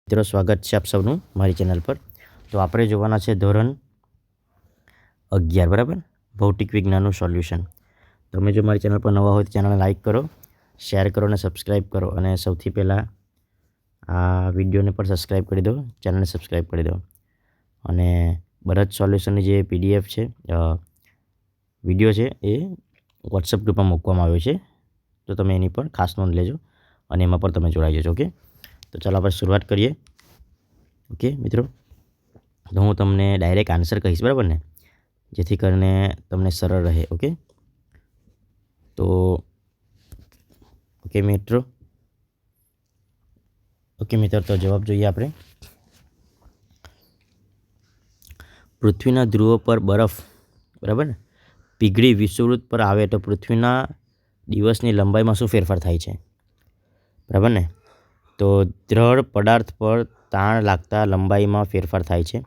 મિત્રો સ્વાગત છે આપ સૌનું મારી ચેનલ પર. તો આપણે જોવાના છે ધોરણ 11 બરાબર, ભૌતિક વિજ્ઞાનનું સોલ્યુશન. તમે જો મારી ચેનલ પર નવા હોય તો ચેનલને લાઇક કરો, શેર કરો અને સબસ્ક્રાઈબ કરો. અને સૌથી પહેલાં આ વિડીયોને પણ સબસ્ક્રાઈબ કરી દો, ચેનલને સબસ્ક્રાઈબ કરી દો. અને બધા જ સોલ્યુશનની જે PDF છે, વિડીયો છે, એ વોટ્સઅપ ગ્રુપમાં મૂકવામાં આવ્યો છે. તો તમે એની પણ ખાસ નોંધ લેજો અને એમાં પણ તમે જોડાઈ જજો. ઓકે, તો ચાલો આપણે શરૂઆત કરીએ. ઓકે મિત્રો, તો હું તમને ડાયરેક્ટ આન્સર કહીશ, બરાબર ને, જેથી કરીને તમને સરળ રહે. ઓકે, તો ઓકે મિત્રો, તો જવાબ જોઈએ આપણે. પૃથ્વીના ધ્રુવો પર બરફ, બરાબર ને, પીગળી વિષુવવૃત્ત પર આવે તો પૃથ્વીના દિવસની લંબાઈમાં શું ફેરફાર થાય છે? બરાબર ને, તો દ્રઢ પદાર્થ પર તાણ લાગતા લંબાઈમાં ફેરફાર થાય છે.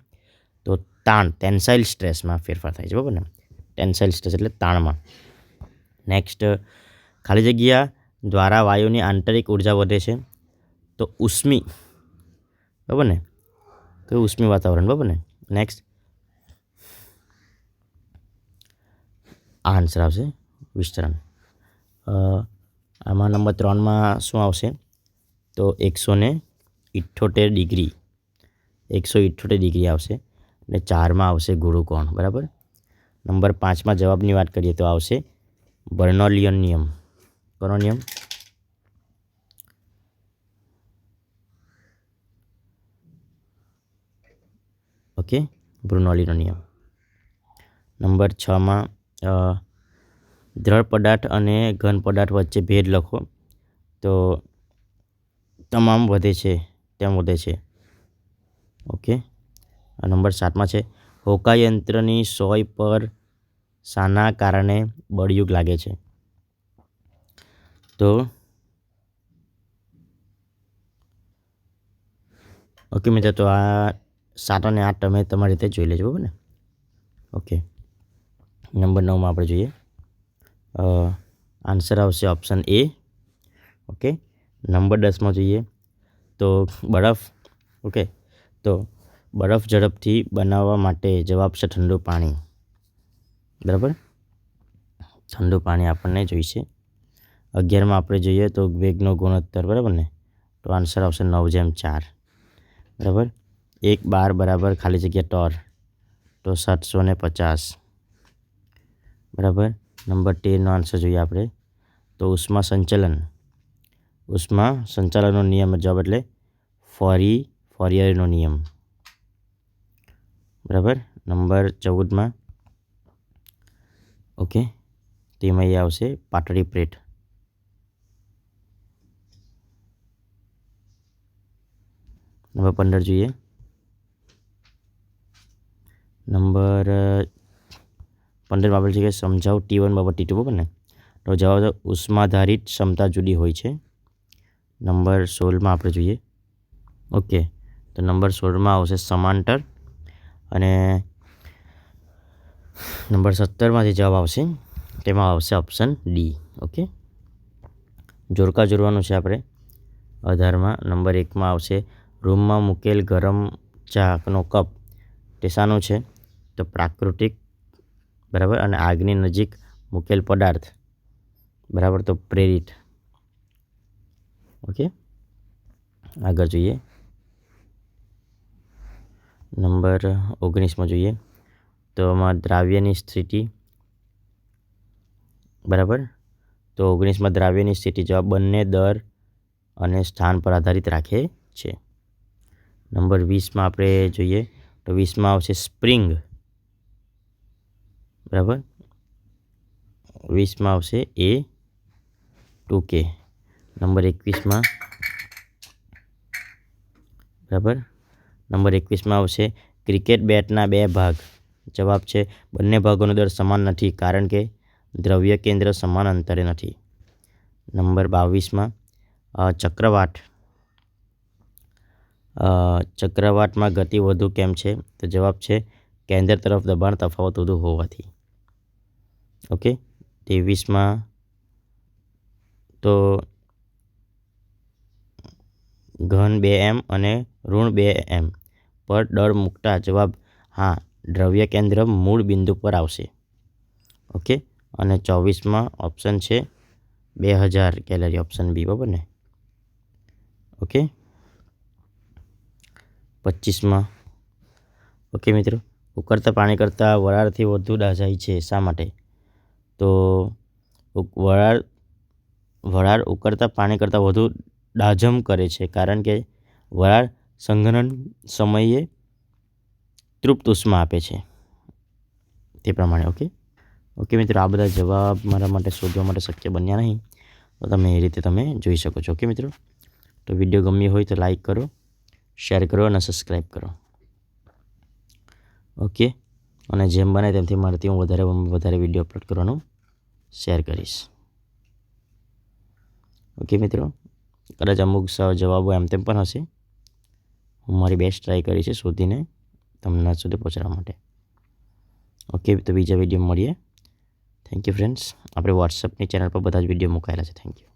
તો તાણ, ટેન્સાઇલ સ્ટ્રેસમાં ફેરફાર થાય છે, બરાબર ને. ટેન્સાઇલ સ્ટ્રેસ એટલે તાણમાં. નેક્સ્ટ, ખાલી જગ્યા દ્વારા વાયુની આંતરિક ઉર્જા વધે છે. તો ઉષ્મી, બરાબર ને, કયું ઉષ્મી વાતાવરણ, બરાબર ને. નેક્સ્ટ, આ આન્સર આવશે વિસ્તરણ. આમાં નંબર 3માં શું આવશે? તો 178 ડિગ્રી, 178 ડિગ્રી આવશે. અને 4માં આવશે ગુરુકોણ, બરાબર. નંબર 5માં જવાબની વાત કરીએ તો આવશે બર્નોલિયન નિયમ. કોનો નિયમ? ઓકે, બ્રુનોલીનો નિયમ. નંબર 6માં દ્રઢ પદાર્થ અને ઘન પદાર્થ વચ્ચે ભેદ લખો. તો તમામ વધે છે તેમ વધે છે. ઓકે, નંબર 7માં છે હોકાયંત્રની સોય પર શાના કારણે બળયુગ લાગે છે? તો ઓકે મિત્રો, તો આ 7 અને 8 તમે તમારી રીતે જોઈ લેજો, બરાબર ને. ઓકે, નંબર 9માં આપણે જોઈએ. આન્સર આવશે ઓપ્શન એ. ઓકે, નંબર 10માં જોઈએ તો બરફ. ઓકે, તો બરફ ઝડપથી બનાવવા માટે જવાબ છે ઠંડુ પાણી, બરાબર. ઠંડુ પાણી આપણને જોઈશે. 11માં આપણે જોઈએ તો વેગનો ગુણોત્તર, બરાબર ને. તો આન્સર આવશે 9/4, બરાબર. 1 બાર બરાબર ખાલી જગ્યા ટોર, તો 750, બરાબર. નંબર 13નો આન્સર જોઈએ આપણે તો ઉષ્મા સંચાલનનો નિયમ જવાબ એટલે ફોરિયરનો નિયમ, બરાબર. નંબર 14માં ઓકે, તેમાં એ આવશે પાટડી પ્લેટ. નંબર 15 જોઈએ. નંબર 15 બાબત છે કે સમજાવ T1 બાબત T2, બરાબર ને. તો જવાબ ઉષ્માધારિત ક્ષમતા જુદી હોય છે. નંબર 16માં આપણે જોઈએ. ઓકે, તો નંબર 16માં આવશે સમાંતર. અને નંબર 17માં જે જવાબ આવશે તેમાં આવશે ઓપ્શન ડી. ઓકે, જોડકા જોડવાનું છે આપણે 18માં. નંબર 1માં આવશે રૂમમાં મૂકેલ ગરમ ચાનો કપ તે શાનું છે? તો પ્રાકૃતિક, બરાબર. અને આગની નજીક મૂકેલ પદાર્થ, બરાબર, તો પ્રેરિત. ઓકે, આગળ જોઈએ. નંબર 19માં જોઈએ તો આમાં દ્રાવ્યની સ્થિતિ, બરાબર. તો 19માં દ્રાવ્યની સ્થિતિ જવાબ બંને દર અને સ્થાન પર આધારિત રાખે છે. નંબર 20માં આપણે જોઈએ તો 20માં આવશે સ્પ્રિંગ, બરાબર. 20માં આવશે A2K. નંબર 21માં, બરાબર. નંબર 21માં આવશે ક્રિકેટ બેટના 2 ભાગ. જવાબ છે બંને ભાગોનો દર સમાન નથી કારણ કે દ્રવ્ય કેન્દ્ર સમાન અંતરે નથી. નંબર 22માં ચક્રવાટમાં ગતિ વધુ કેમ છે? તો જવાબ છે કેન્દ્ર તરફ દબાણ તફાવત વધુ હોવાથી. ઓકે, 23માં તો ઘન 2m અને ઋણ 2m પર દળ મૂકતા જવાબ હા દ્રવ્ય કેન્દ્ર મૂળ બિંદુ પર આવશે. ઓકે, અને 24માં ઓપ્શન છે 2000 કેલરી, ઓપ્શન બી, બરાબર ને. ઓકે, 25માં ઓકે મિત્રો, ઉકળતા પાણી કરતાં વરાળથી વધુ દાઝાય છે, શા માટે? તો વરાળ ઉકળતા પાણી કરતાં વધુ દાઝમ કરે છે, કારણ કે વરાળ સંઘનન સમયે તૃપ્ત ઉષ્મા આપે છે, તે પ્રમાણે. ઓકે મિત્રો, આ બધા જવાબ મારા માટે શોધવા માટે શક્ય બન્યા નહીં, તો તમે એ રીતે તમે જોઈ શકો છો. ઓકે મિત્રો, તો વિડીયો ગમ્યો હોય તો લાઈક કરો, શેર કરો અને સબસ્ક્રાઈબ કરો. ઓકે, અને જેમ બને તેમથી મારાથી હું વધારે વિડીયો અપલોડ કરવાનું શેર કરીશ. ઓકે મિત્રો, કદાચ અમુક જવાબો એમ તેમ પણ હશે. હું મારી બેસ્ટ ટ્રાય કરી છે શોધીને તમને સુધી પહોંચાડવા માટે. ઓકે, તો બીજા વિડીયો મળીએ. Thank you friends. આપણે વોટ્સઅપની ચેનલ પર બધા જ વિડીયો મુકાયેલા છે. Thank you.